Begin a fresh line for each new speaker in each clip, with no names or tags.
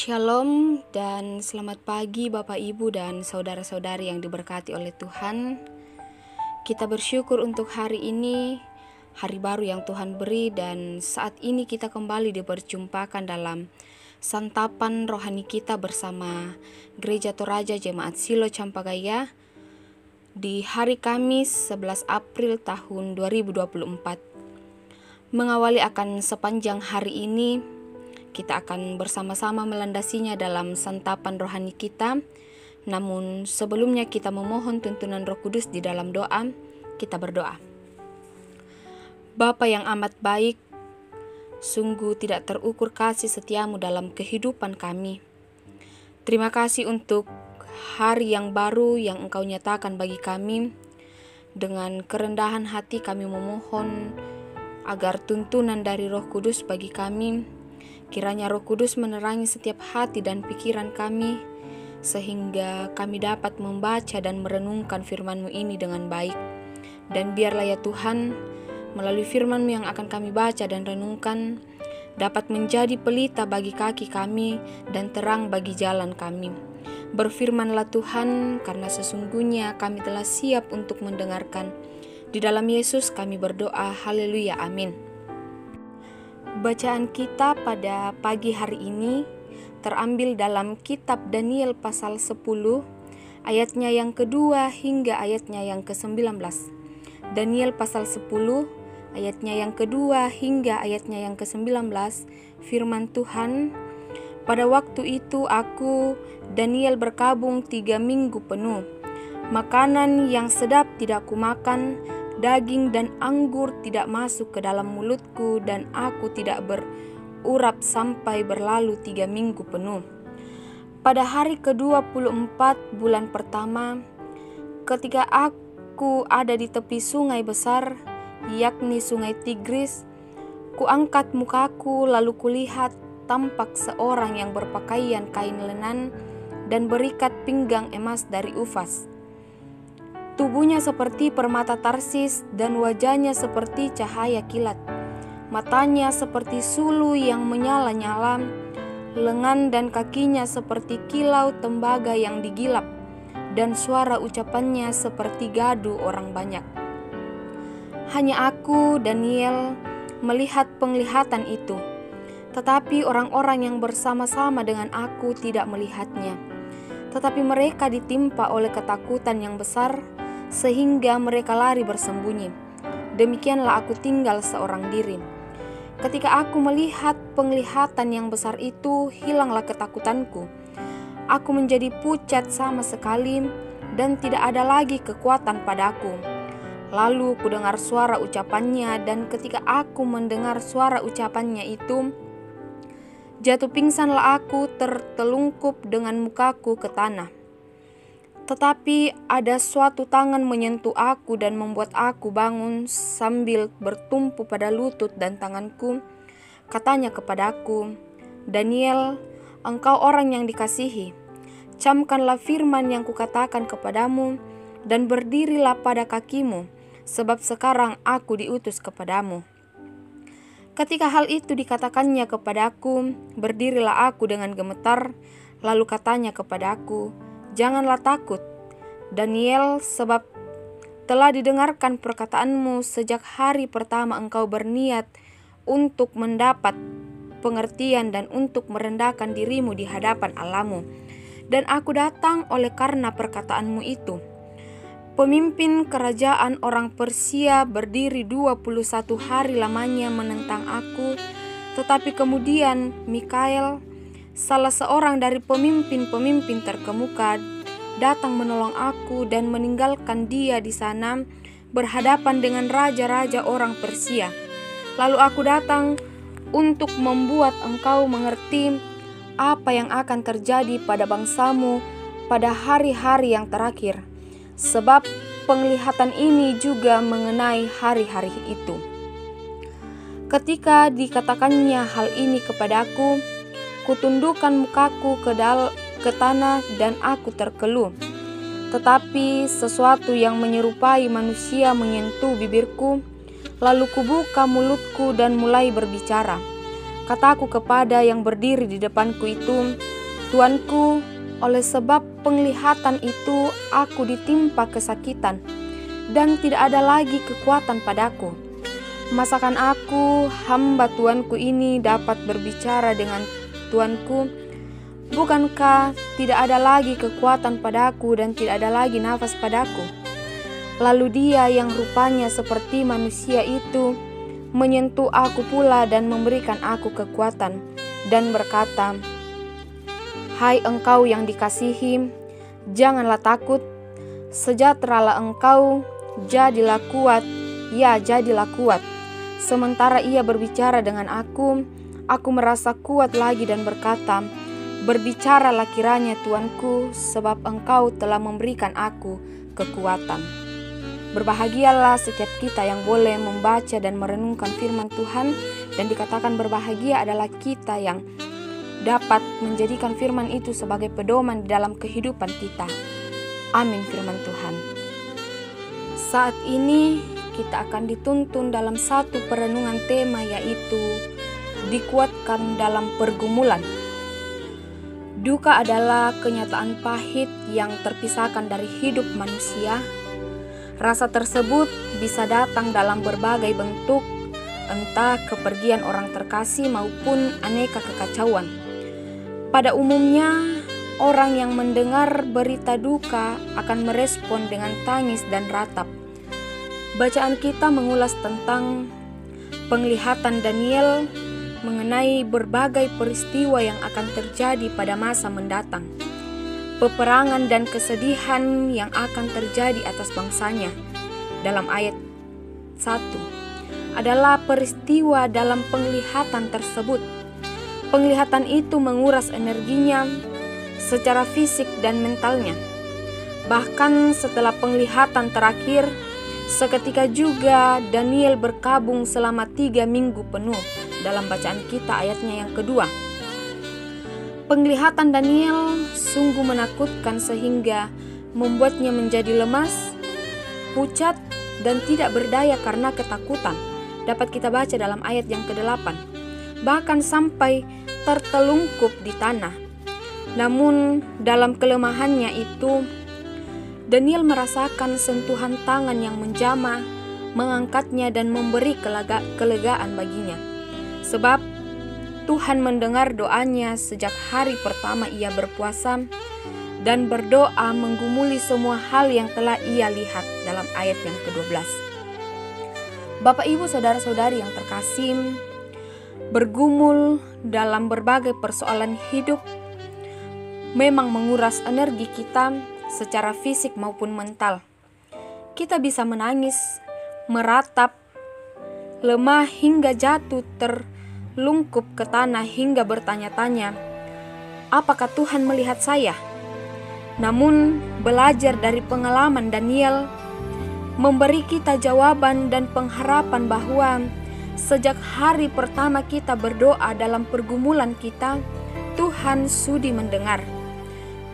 Shalom dan selamat pagi Bapak Ibu dan saudara-saudari yang diberkati oleh Tuhan. Kita bersyukur untuk hari ini, hari baru yang Tuhan beri, dan saat ini kita kembali diperjumpakan dalam santapan rohani kita bersama Gereja Toraja Jemaat Silo Campagaya di hari Kamis 11 April tahun 2024. Mengawali akan sepanjang hari ini, kita akan bersama-sama melandasinya dalam santapan rohani kita. Namun sebelumnya kita memohon tuntunan Roh Kudus di dalam doa. Kita berdoa. Bapa yang amat baik, sungguh tidak terukur kasih setiamu dalam kehidupan kami. Terima kasih untuk hari yang baru yang Engkau nyatakan bagi kami. Dengan kerendahan hati kami memohon agar tuntunan dari Roh Kudus bagi kami. Kiranya Roh Kudus menerangi setiap hati dan pikiran kami, sehingga kami dapat membaca dan merenungkan firman-Mu ini dengan baik. Dan biarlah ya Tuhan, melalui firman-Mu yang akan kami baca dan renungkan, dapat menjadi pelita bagi kaki kami dan terang bagi jalan kami. Berfirmanlah Tuhan, karena sesungguhnya kami telah siap untuk mendengarkan. Di dalam Yesus kami berdoa, haleluya, amin. Bacaan kita pada pagi hari ini terambil dalam kitab Daniel pasal 10, ayatnya yang kedua hingga ayatnya yang ke-19. Daniel pasal 10, ayatnya yang kedua hingga ayatnya yang ke-19, firman Tuhan, "Pada waktu itu aku, Daniel, berkabung 3 minggu penuh. Makanan yang sedap tidak kumakan, daging dan anggur tidak masuk ke dalam mulutku, dan aku tidak berurap sampai berlalu 3 minggu penuh. Pada hari ke-24 bulan pertama, ketika aku ada di tepi sungai besar, yakni sungai Tigris, kuangkat mukaku lalu kulihat tampak seorang yang berpakaian kain lenan dan berikat pinggang emas dari Ufas. Tubuhnya seperti permata Tarsis dan wajahnya seperti cahaya kilat. Matanya seperti sulu yang menyala-nyala, lengan dan kakinya seperti kilau tembaga yang digilap, dan suara ucapannya seperti gaduh orang banyak. Hanya aku, Daniel, melihat penglihatan itu, tetapi orang-orang yang bersama-sama dengan aku tidak melihatnya. Tetapi mereka ditimpa oleh ketakutan yang besar, sehingga mereka lari bersembunyi. Demikianlah aku tinggal seorang diri. Ketika aku melihat penglihatan yang besar itu, hilanglah ketakutanku. Aku menjadi pucat sama sekali, dan tidak ada lagi kekuatan padaku. Lalu kudengar suara ucapannya, dan ketika aku mendengar suara ucapannya itu, jatuh pingsanlah aku tertelungkup dengan mukaku ke tanah. Tetapi ada suatu tangan menyentuh aku dan membuat aku bangun sambil bertumpu pada lutut dan tanganku. Katanya kepadaku, "Daniel, engkau orang yang dikasihi. Camkanlah firman yang kukatakan kepadamu dan berdirilah pada kakimu, sebab sekarang aku diutus kepadamu." Ketika hal itu dikatakannya kepadaku, berdirilah aku dengan gemetar, lalu katanya kepadaku, "Janganlah takut, Daniel, sebab telah didengarkan perkataanmu sejak hari pertama engkau berniat untuk mendapat pengertian dan untuk merendahkan dirimu di hadapan Allahmu. Dan aku datang oleh karena perkataanmu itu. Pemimpin kerajaan orang Persia berdiri 21 hari lamanya menentang aku, tetapi kemudian Mikael, salah seorang dari pemimpin-pemimpin terkemuka, datang menolong aku dan meninggalkan dia di sana berhadapan dengan raja-raja orang Persia. Lalu aku datang untuk membuat engkau mengerti apa yang akan terjadi pada bangsamu pada hari-hari yang terakhir, sebab penglihatan ini juga mengenai hari-hari itu." Ketika dikatakannya hal ini kepadaku, kutundukkan mukaku ke tanah dan aku terkeluh. Tetapi sesuatu yang menyerupai manusia menyentuh bibirku, lalu kubuka mulutku dan mulai berbicara. Kataku kepada yang berdiri di depanku itu, Tuanku, oleh sebab penglihatan itu aku ditimpa kesakitan, dan tidak ada lagi kekuatan padaku. Masakan aku, hamba Tuanku ini dapat berbicara dengan Tuanku? Bukankah tidak ada lagi kekuatan padaku dan tidak ada lagi nafas padaku? Lalu dia yang rupanya seperti manusia itu menyentuh aku pula dan memberikan aku kekuatan, dan berkata, "Hai engkau yang dikasihi, janganlah takut, sejahteralah engkau, jadilah kuat, ya jadilah kuat." Sementara ia berbicara dengan aku merasa kuat lagi dan berkata, "Berbicaralah kiranya Tuanku, sebab engkau telah memberikan aku kekuatan." Berbahagialah setiap kita yang boleh membaca dan merenungkan firman Tuhan, dan dikatakan berbahagia adalah kita yang dapat menjadikan firman itu sebagai pedoman di dalam kehidupan kita. Amin firman Tuhan. Saat ini kita akan dituntun dalam satu perenungan tema, yaitu dikuatkan dalam pergumulan. Duka adalah kenyataan pahit yang terpisahkan dari hidup manusia. Rasa tersebut bisa datang dalam berbagai bentuk, entah kepergian orang terkasih maupun aneka kekacauan. Pada umumnya, orang yang mendengar berita duka akan merespon dengan tangis dan ratap. Bacaan kita mengulas tentang penglihatan Daniel mengenai berbagai peristiwa yang akan terjadi pada masa mendatang. Peperangan dan kesedihan yang akan terjadi atas bangsanya. Dalam ayat 1 adalah peristiwa dalam penglihatan tersebut. Penglihatan itu menguras energinya secara fisik dan mentalnya. Bahkan setelah penglihatan terakhir, seketika juga Daniel berkabung selama 3 minggu penuh dalam bacaan kita ayatnya yang kedua. Penglihatan Daniel sungguh menakutkan sehingga membuatnya menjadi lemas, pucat, dan tidak berdaya karena ketakutan. Dapat kita baca dalam ayat yang ke-8. Bahkan sampai tertelungkup di tanah. Namun dalam kelemahannya itu, Daniel merasakan sentuhan tangan yang menjamah, mengangkatnya dan memberi kelegaan baginya. Sebab Tuhan mendengar doanya sejak hari pertama ia berpuasa dan berdoa menggumuli semua hal yang telah ia lihat dalam ayat yang ke-12. Bapak Ibu saudara-saudari yang terkasih, bergumul dalam berbagai persoalan hidup memang menguras energi kita secara fisik maupun mental. Kita bisa menangis, meratap, lemah hingga jatuh terlungkup ke tanah hingga bertanya-tanya, apakah Tuhan melihat saya? Namun belajar dari pengalaman Daniel memberi kita jawaban dan pengharapan bahwa sejak hari pertama kita berdoa dalam pergumulan kita, Tuhan sudi mendengar.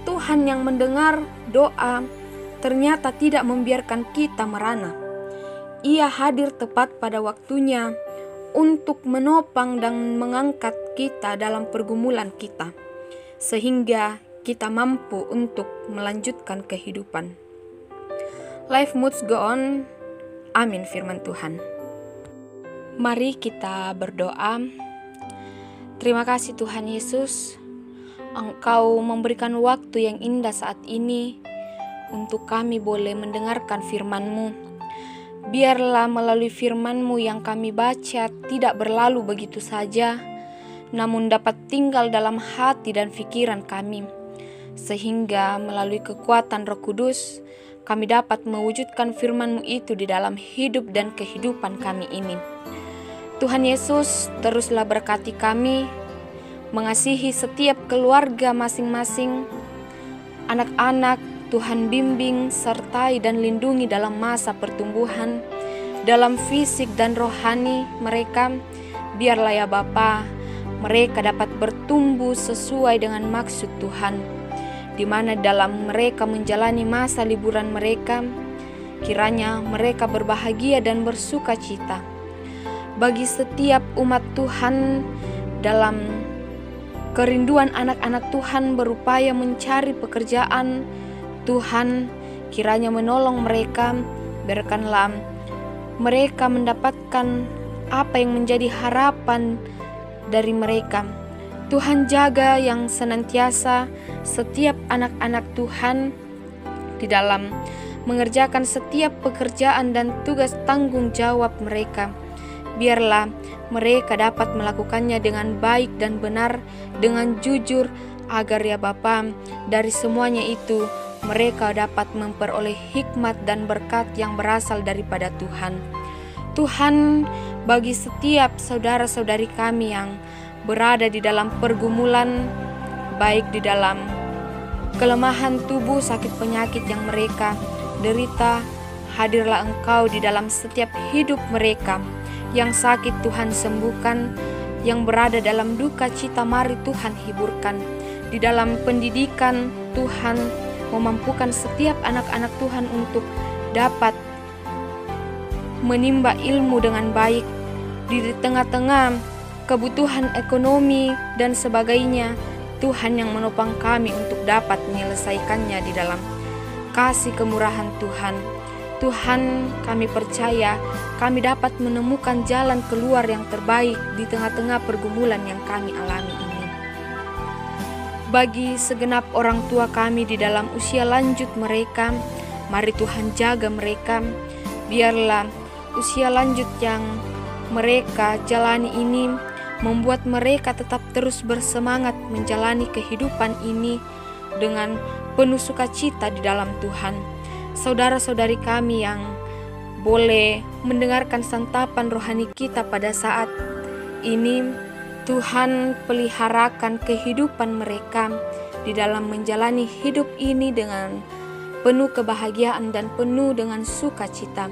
Tuhan yang mendengar doa ternyata tidak membiarkan kita merana. Ia hadir tepat pada waktunya untuk menopang dan mengangkat kita dalam pergumulan kita, sehingga kita mampu untuk melanjutkan kehidupan. Life must go on. Amin firman Tuhan. Mari kita berdoa. Terima kasih Tuhan Yesus, Engkau memberikan waktu yang indah saat ini untuk kami boleh mendengarkan firman-Mu. Biarlah melalui firman-Mu yang kami baca tidak berlalu begitu saja, namun dapat tinggal dalam hati dan pikiran kami, sehingga melalui kekuatan Roh Kudus, kami dapat mewujudkan firman-Mu itu di dalam hidup dan kehidupan kami ini. Tuhan Yesus, teruslah berkati kami, mengasihi setiap keluarga masing-masing, anak-anak Tuhan bimbing, sertai dan lindungi dalam masa pertumbuhan, dalam fisik dan rohani mereka. Biarlah ya Bapa, mereka dapat bertumbuh sesuai dengan maksud Tuhan, di mana dalam mereka menjalani masa liburan mereka, kiranya mereka berbahagia dan bersuka cita. Bagi setiap umat Tuhan dalam kerinduan anak-anak Tuhan berupaya mencari pekerjaan. Tuhan, kiranya menolong mereka, biarkanlah mereka mendapatkan apa yang menjadi harapan dari mereka. Tuhan, jaga yang senantiasa setiap anak-anak Tuhan di dalam mengerjakan setiap pekerjaan dan tugas tanggung jawab mereka. Biarlah mereka dapat melakukannya dengan baik dan benar, dengan jujur, agar ya Bapa, dari semuanya itu mereka dapat memperoleh hikmat dan berkat yang berasal daripada Tuhan. Tuhan, bagi setiap saudara-saudari kami yang berada di dalam pergumulan, baik di dalam kelemahan tubuh, sakit penyakit yang mereka derita, hadirlah Engkau di dalam setiap hidup mereka. Yang sakit Tuhan sembuhkan, yang berada dalam duka cita mari Tuhan hiburkan. Di dalam pendidikan, Tuhan memampukan setiap anak-anak Tuhan untuk dapat menimba ilmu dengan baik. Di tengah-tengah kebutuhan ekonomi dan sebagainya, Tuhan yang menopang kami untuk dapat menyelesaikannya di dalam kasih kemurahan Tuhan. Tuhan, kami percaya kami dapat menemukan jalan keluar yang terbaik di tengah-tengah pergumulan yang kami alami ini. Bagi segenap orang tua kami di dalam usia lanjut mereka, mari Tuhan jaga mereka. Biarlah usia lanjut yang mereka jalani ini membuat mereka tetap terus bersemangat menjalani kehidupan ini dengan penuh sukacita di dalam Tuhan. Saudara-saudari kami yang boleh mendengarkan santapan rohani kita pada saat ini, Tuhan peliharakan kehidupan mereka di dalam menjalani hidup ini dengan penuh kebahagiaan dan penuh dengan sukacita.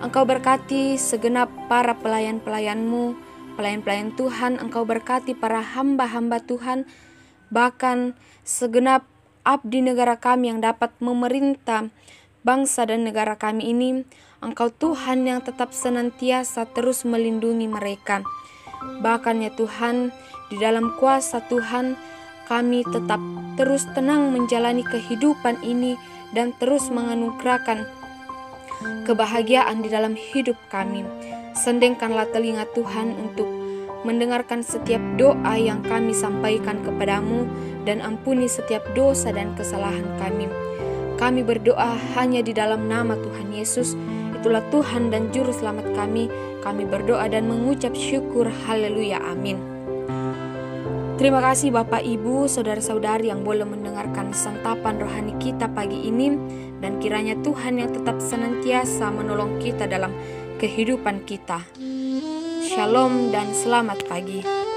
Engkau berkati segenap para pelayan-pelayan-Mu, pelayan-pelayan Tuhan. Engkau berkati para hamba-hamba Tuhan, bahkan segenap abdi negara kami yang dapat memerintah bangsa dan negara kami ini. Engkau Tuhan yang tetap senantiasa terus melindungi mereka. Bahkan ya Tuhan, di dalam kuasa Tuhan kami tetap terus tenang menjalani kehidupan ini dan terus menganugerahkan kebahagiaan di dalam hidup kami. Sendengkanlah telinga Tuhan untuk mendengarkan setiap doa yang kami sampaikan kepadamu, dan ampuni setiap dosa dan kesalahan kami. Kami berdoa hanya di dalam nama Tuhan Yesus. Itulah Tuhan dan Juru Selamat kami. Kami berdoa dan mengucap syukur. Haleluya. Amin. Terima kasih Bapak, Ibu, saudara-saudari yang boleh mendengarkan santapan rohani kita pagi ini. Dan kiranya Tuhan yang tetap senantiasa menolong kita dalam kehidupan kita. Shalom dan selamat pagi.